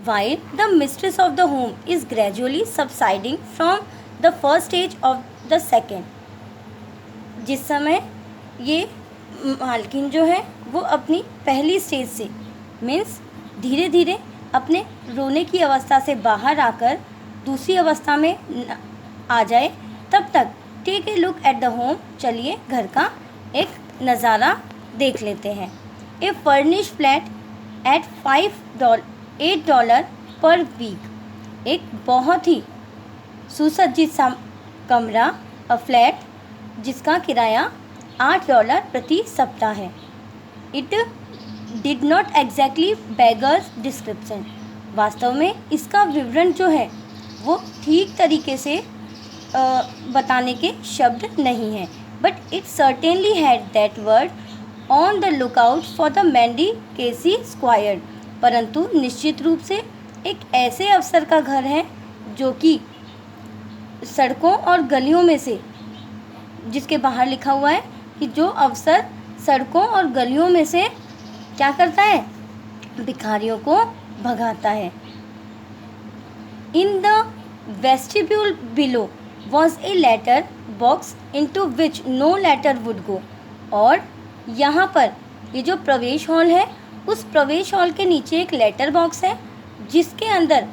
while the mistress of the home is gradually subsiding from the first stage of the second. जिस समय ये मालकिन जो है वो अपनी पहली स्टेज से मीन्स धीरे धीरे अपने रोने की अवस्था से बाहर आकर दूसरी अवस्था में आ जाए, तब तक take a look at the home, चलिए घर का एक नज़ारा देख लेते हैं. ए फर्निश फ्लैट एट $8 पर वीक. एक बहुत ही सुसज्जित सा कमरा, अ फ्लैट, जिसका किराया $8 प्रति सप्ताह है. It did not exactly beggars description. वास्तव में इसका विवरण जो है वो ठीक तरीके से बताने के शब्द नहीं हैं, but it certainly had that word on the lookout for the mendicancy squad. परंतु निश्चित रूप से एक ऐसे अफसर का घर है जो कि सड़कों और गलियों में से, जिसके बाहर लिखा हुआ है कि जो अफसर सड़कों और गलियों में से क्या करता है, भिखारियों को भगाता है. In the vestibule below was a letter box into which no letter would go. और यहाँ पर ये जो प्रवेश हॉल है, उस प्रवेश हॉल के नीचे एक लेटर बॉक्स है जिसके अंदर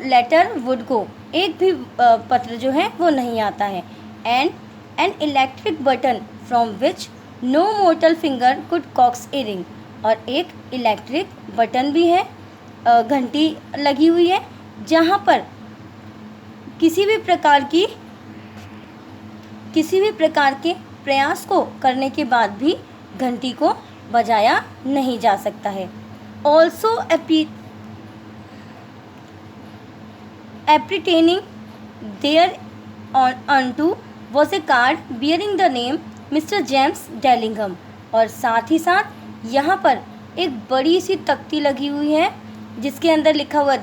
लेटर वुड गो, एक भी पत्र जो है वो नहीं आता है. And an electric button from which no mortal finger could coax a ring. और एक इलेक्ट्रिक बटन भी है, घंटी लगी हुई है, जहाँ पर किसी भी प्रकार के प्रयास को करने के बाद भी घंटी को बजाया नहीं जा सकता है. Also appertaining there unto was a card bearing the name Mr. James Dellingham. और साथ ही साथ यहाँ पर एक बड़ी सी तख्ती लगी हुई है जिसके अंदर लिखा हुआ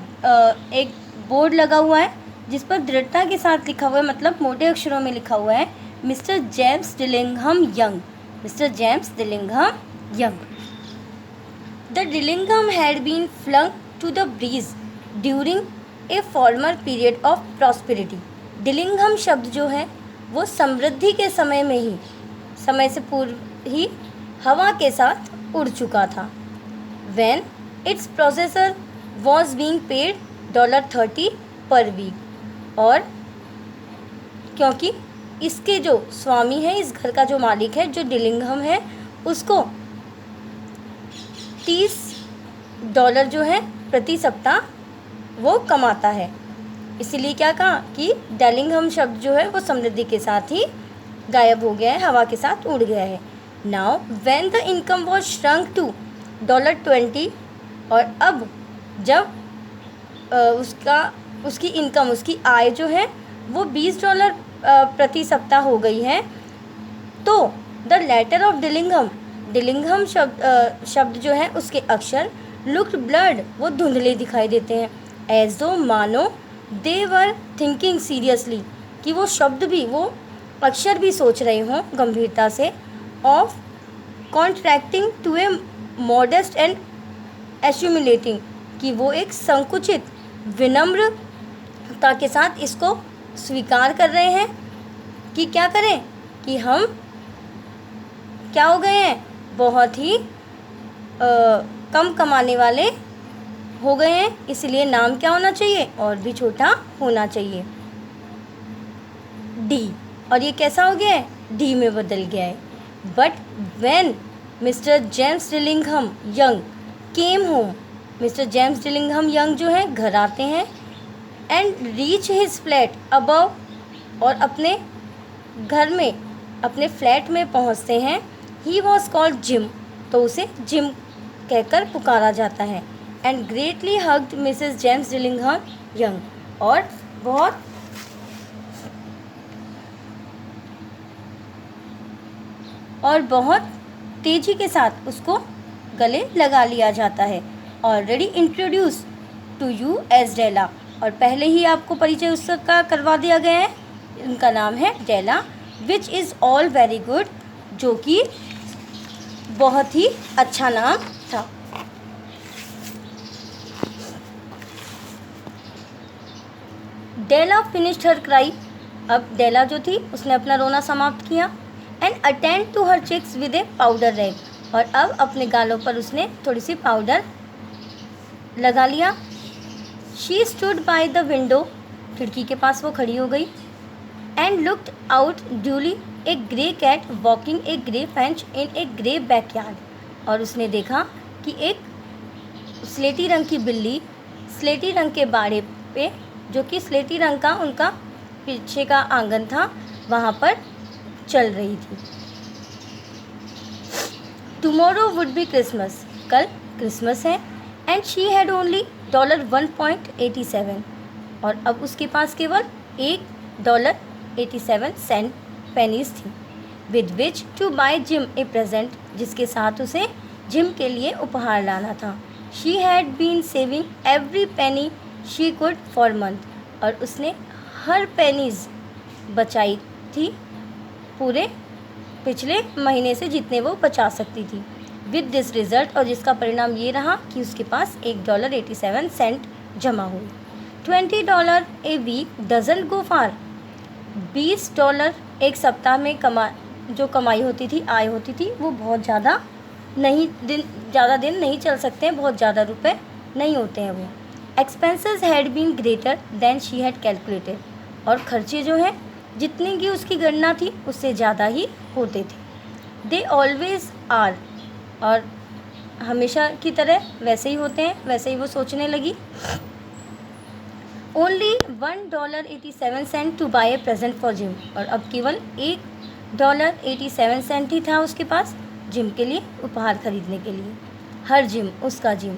एक बोर्ड लगा हुआ है जिस पर दृढ़ता के साथ लिखा हुआ है, मतलब मोटे अक्षरों में लिखा हुआ है, Mr James Dillingham Young. Mr James Dillingham Young. The Dillingham had been flung to the breeze during a former period of prosperity. Dillingham शब्द जो है वो समृद्धि के समय से पूर्व ही हवा के साथ उड़ चुका था. When its processor was being paid $30 per week. और क्योंकि इसके जो स्वामी है, इस घर का जो मालिक है, जो डिलिंघम है, उसको $30 जो है प्रति सप्ताह वो कमाता है. इसीलिए क्या कहा कि डेलिंघम शब्द जो है वो समृद्धि के साथ ही गायब हो गया है, हवा के साथ उड़ गया है. Now when the income was shrunk to $20. और अब जब उसकी इनकम, उसकी आय जो है वो $20 प्रति सप्ताह हो गई है, तो द लेटर ऑफ डिलिंघम शब्द जो है उसके अक्षर लुक्ड ब्लड, वो धुंधले दिखाई देते हैं. एज दो मानो दे वर थिंकिंग सीरियसली, कि वो शब्द भी, वो अक्षर भी सोच रहे हों गंभीरता से. Of contracting to a modest and unassuming, कि वो एक संकुचित विनम्रता के साथ इसको स्वीकार कर रहे हैं कि क्या करें, कि हम क्या हो गए हैं, बहुत ही कम कमाने वाले हो गए हैं. इसलिए नाम क्या होना चाहिए, और भी छोटा होना चाहिए, डी. और ये कैसा हो गया है, डी में बदल गया है. But when Mr James Dillingham Young came home, Mr James Dillingham Young जो है घर आते हैं, and reach his flat above, और अपने घर में, अपने फ्लैट में पहुंचते हैं. ही वॉज कॉल्ड जिम, तो उसे जिम कहकर पुकारा जाता है. And greatly hugged Mrs James Dillingham Young, और बहुत तेजी के साथ उसको गले लगा लिया जाता है. Already introduce to you as Della, और पहले ही आपको परिचय उसका करवा दिया गया है. उनका नाम है Della, which is all very good, जो कि बहुत ही अच्छा नाम था. डेला फिनिश्ड हर क्राई, अब डेला जो थी उसने अपना रोना समाप्त किया। And attend to her cheeks with a powder rag, और अब अपने गालों पर उसने थोड़ी सी पाउडर लगा लिया। She stood by the window, खिड़की के पास वो खड़ी हो गई। And looked out dully a grey cat walking a grey fence in a grey backyard, और उसने देखा कि एक स्लेटी रंग की बिल्ली स्लेटी रंग के बाड़े पे, जो कि स्लेटी रंग का उनका पीछे का आंगन था, वहाँ पर चल रही थी। टुमारो वुड बी क्रिसमस, कल क्रिसमस है। एंड शी हैड ओनली $1.87, और अब उसके पास केवल $1.87 पेनीज थी। With which to buy Jim a present, जिसके साथ उसे जिम के लिए उपहार लाना था। She had been saving every penny she could for month, और उसने हर पेनीज बचाई थी पूरे पिछले महीने से, जितने वो बचा सकती थी। विद दिस रिज़ल्ट, और जिसका परिणाम ये रहा कि उसके पास $1.87 जमा हुए। $20 ए वीक डजंट गो फार, $20 एक सप्ताह में जो कमाई होती थी, आय होती थी, वो बहुत ज़्यादा दिन नहीं चल सकते हैं, बहुत ज़्यादा रुपए नहीं होते हैं वो। Expenses had been greater than she had calculated, और खर्चे जो हैं जितनी की उसकी गणना थी उससे ज़्यादा ही होते थे। दे ऑलवेज आर, और हमेशा की तरह वैसे ही होते हैं, वैसे ही वो सोचने लगी। Only $1.87 to buy a present for Jim, और अब केवल $1.87 ही था उसके पास जिम के लिए, उपहार खरीदने के लिए। हर जिम, उसका gym.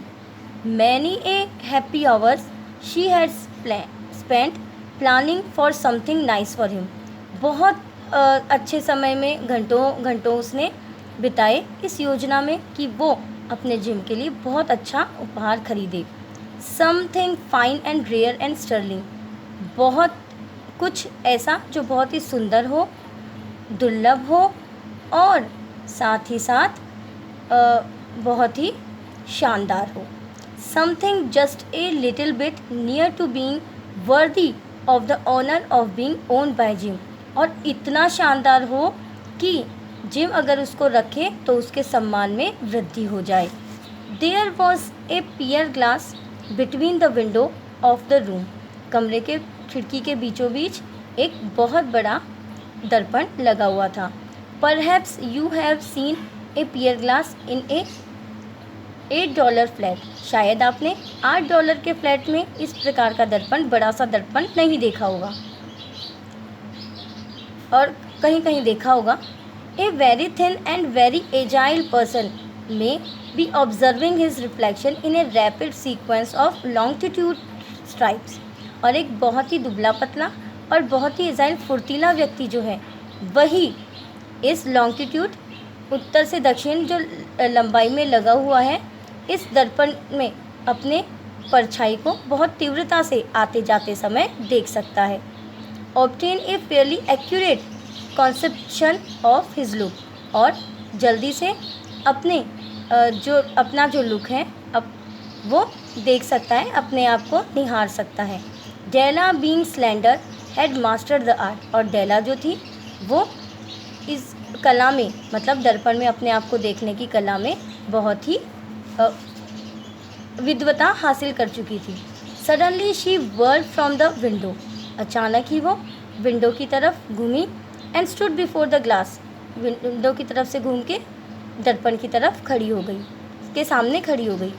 Many a happy hours she had spent planning for something nice for him, बहुत अच्छे समय में घंटों उसने बिताए इस योजना में कि वो अपने जिम के लिए बहुत अच्छा उपहार खरीदे। Something fine and rare and sterling, बहुत कुछ ऐसा जो बहुत ही सुंदर हो, दुर्लभ हो, और साथ ही साथ बहुत ही शानदार हो। Something just a little bit near to being worthy of the honour of being owned by Jim, और इतना शानदार हो कि जिम अगर उसको रखे तो उसके सम्मान में वृद्धि हो जाए। There was a pier glass between the window of the room, कमरे के खिड़की के बीचों बीच एक बहुत बड़ा दर्पण लगा हुआ था। Perhaps you have seen a pier glass in a $8 flat, शायद आपने $8 के फ्लैट में इस प्रकार का दर्पण, बड़ा सा दर्पण नहीं देखा होगा, और कहीं कहीं देखा होगा। A very thin and very agile person may be observing his reflection in a rapid sequence of longitude stripes, और एक बहुत ही दुबला पतला और बहुत ही एजाइल फुर्तीला व्यक्ति जो है, वही इस लॉन्गिट्यूड उत्तर से दक्षिण जो लंबाई में लगा हुआ है, इस दर्पण में अपने परछाई को बहुत तीव्रता से आते जाते समय देख सकता है। Obtain a Fairlie accurate conception of his look, और जल्दी से अपना जो लुक है अब वो देख सकता है, अपने आप को निहार सकता है। Della being slender had mastered the art, और डेला जो थी वो इस कला में, मतलब दर्पण में अपने आप को देखने की कला में बहुत ही विद्वता हासिल कर चुकी थी। Suddenly she world from the window, अचानक ही वो विंडो की तरफ घूमी। And stood before the glass, window की तरफ से घूम के दर्पण की तरफ खड़ी हो गई, के सामने खड़ी हो गई।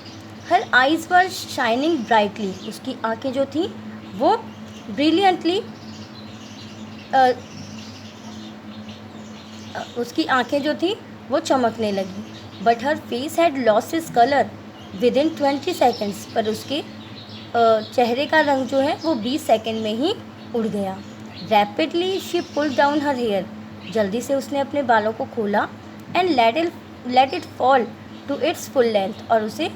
हर आइज़ वर शाइनिंग ब्राइटली, उसकी आंखें जो थी वो ब्रिलियंटली, उसकी आंखें जो थी वो चमकने लगी। But her face had lost is colour with in 20 seconds, पर उसके चेहरे का रंग जो है वो 20 सेकेंड में ही उड़ गया। Rapidly she pulled down her hair, जल्दी से उसने अपने बालों को खोला। And let it fall to its full length, और उसे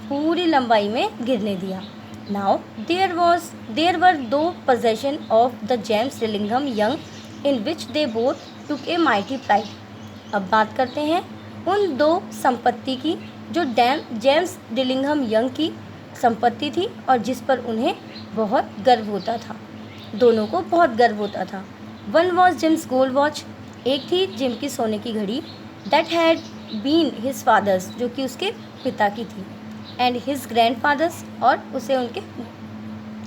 पूरी लंबाई में गिरने दिया। Now there were two possession of the James Dillingham Young in which they both took a mighty pride. अब बात करते हैं उन दो संपत्ति की जो जेम्स डिलिंघम यंग की संपत्ति थी और जिस पर उन्हें बहुत गर्व होता था। दोनों को बहुत गर्व होता था। One was Jim's gold watch, एक थी जिम की सोने की घड़ी, that had been his father's, जो कि उसके पिता की थी, एंड हिज ग्रैंड फादर्स, और उसे उनके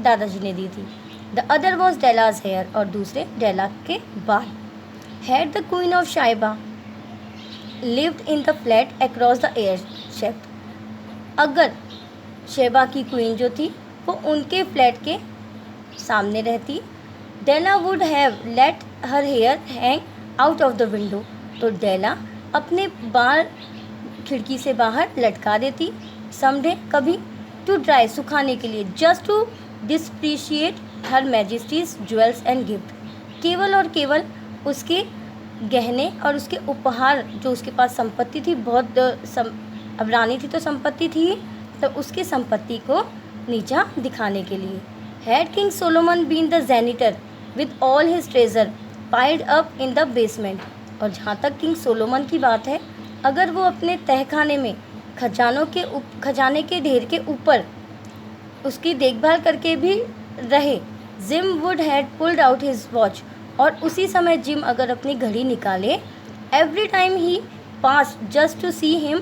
दादाजी ने दी थी। The other was Della's hair, और दूसरे डेला के बाल। Had the Queen of Sheba lived in the flat across the air shaft, अगर शेबा की क्वीन जो थी वो उनके फ्लैट के सामने रहती, Della would have let her hair hang out of the window, तो डेला अपने बाल खिड़की से बाहर लटका देती समडे कभी, टू ड्राई, सुखाने के लिए, just to depreciate her Majesty's jewels and gift, केवल और केवल उसके गहने और उसके उपहार, जो उसके पास संपत्ति थी बहुत अब रानी थी तो संपत्ति थी, तो उसकी संपत्ति को नीचा दिखाने के लिए। Had King Solomon been the janitor with all his treasure piled up in the basement, और जहाँ तक किंग सोलोमन की बात है, अगर वो अपने तहखाने में खजाने के ढेर के ऊपर उसकी देखभाल करके भी रहे, Jim would had pulled out his watch, और उसी समय जिम अगर अपनी घड़ी निकाले, every time he passed just to see him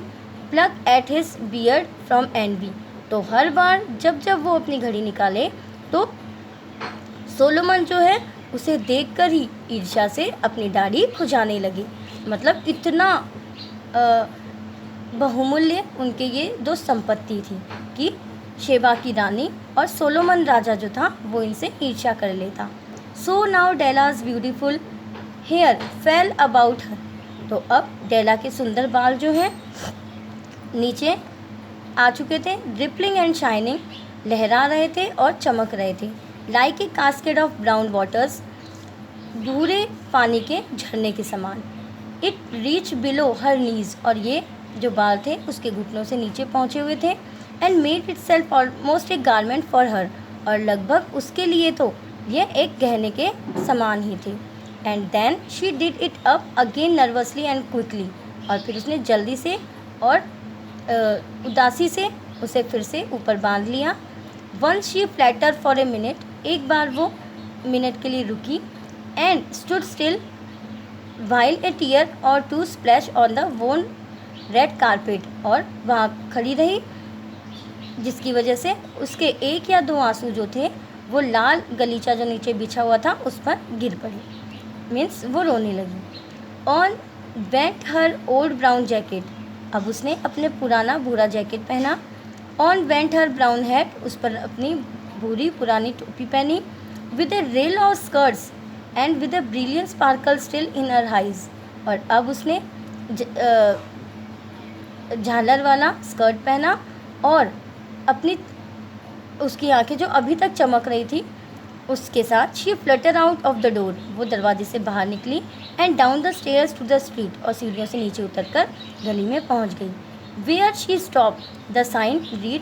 pluck at his beard from envy, तो हर बार जब जब वो अपनी घड़ी निकाले तो सोलोमन जो है उसे देखकर ही ईर्ष्या से अपनी दाढ़ी खुजाने लगे। मतलब इतना बहुमूल्य उनके ये दो संपत्ति थी कि शेबा की रानी और सोलोमन राजा जो था वो इनसे ईर्ष्या कर लेता। So now Della's beautiful hair fell about her, तो अब डेला के सुंदर बाल जो हैं नीचे आ चुके थे, रिपलिंग एंड शाइनिंग, लहरा रहे थे और चमक रहे थे, like a cascade of brown waters, भूरे पानी के झरने के समान। इट रीच बिलो हर नीज, और ये जो बाल थे उसके घुटनों से नीचे पहुँचे हुए थे, and made it self almost A garment for her, और लगभग उसके लिए तो ये एक गहने के समान ही थे। And then she did it up again nervously and quickly, और फिर उसने जल्दी से और उदासी से उसे फिर से ऊपर बांध लिया। Once she faltered for a minute, एक बार वो मिनट के लिए रुकी, and stood still while a tear or two splashed on the worn red carpet, और वहाँ खड़ी रही जिसकी वजह से उसके एक या दो आंसू जो थे वो लाल गलीचा जो नीचे बिछा हुआ था उस पर गिर पड़े, मीन्स वो रोने लगी। On went her old brown jacket, अब उसने अपने पुराना भूरा जैकेट पहना। On went her brown hat, उस पर अपनी भूरी पुरानी टोपी पहनी। With A rail of skirts and with a brilliant sparkle still in her eyes, और अब उसने झालर वाला स्कर्ट पहना और अपनी उसकी आंखें जो अभी तक चमक रही थी उसके साथ she fluttered out of the door, वो दरवाजे से बाहर निकली, and down the stairs to the street, और सीढ़ियों से नीचे उतरकर गली में पहुंच गई। Where she stopped the sign read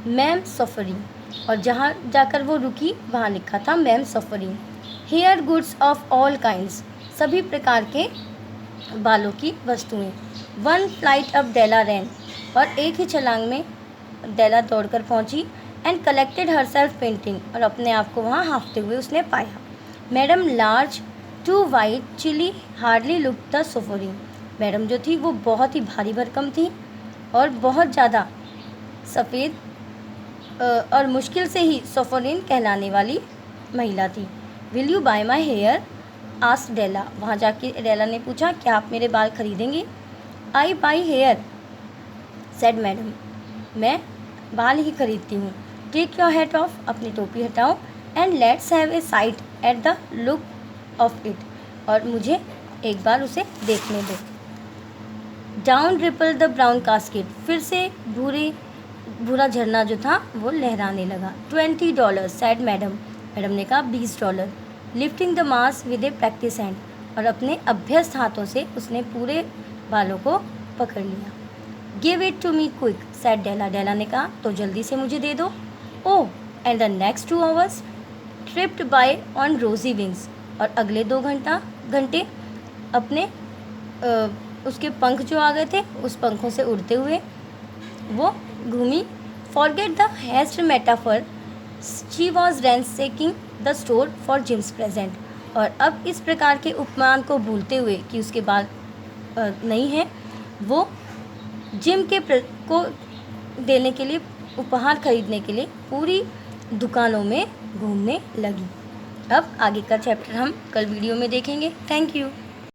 ma'am Sofronie, और जहाँ जाकर वो रुकी वहाँ लिखा था ma'am Sofronie. Hair goods of all kinds, सभी प्रकार के बालों की वस्तुएं। One flight up Della ran, और एक ही छलांग में डेला दौड़कर पहुंची। And collected herself panting, और अपने आप को वहाँ हाँफते हुए उसने पाया। Madame large too white chilly hardly look the Sofronie, madame जो थी वो बहुत ही भारी भरकम थी और बहुत ज़्यादा सफ़ेद और मुश्किल से ही सफरिन कहलाने वाली महिला थी। Will you buy my hair asked Della, वहाँ जाके डेला ने पूछा क्या आप मेरे बाल खरीदेंगे। आई बाई हेयर सेड मैडम, मैं बाल ही खरीदती हूँ। टेक योर हैट ऑफ, अपनी टोपी हटाओ, and let's have a site at the look of it, और मुझे एक बार उसे देखने दो। Down ripple the brown casket, फिर से भूरा झरना जो था वो लहराने लगा। $20 सैड मैडम, मैडम ने कहा $20। Lifting the mass with A practice hand, और अपने अभ्यस्त हाथों से उसने पूरे बालों को पकड़ लिया। Give it to me quick said Della, Della ने कहा तो जल्दी से मुझे दे दो। Oh and the next 2 hours tripped by on rosy wings, और अगले 2 घंटे अपने उसके पंख जो आ गए थे उस पंखों से उड़ते हुए वो घूमी। Forget the hashed metaphor, she was ransacking the store for Jim's present. और अब इस प्रकार के उपमान को भूलते हुए कि उसके बाद नहीं है, वो जिम के को देने के लिए, उपहार खरीदने के लिए पूरी दुकानों में घूमने लगी। अब आगे का चैप्टर हम कल वीडियो में देखेंगे। Thank you.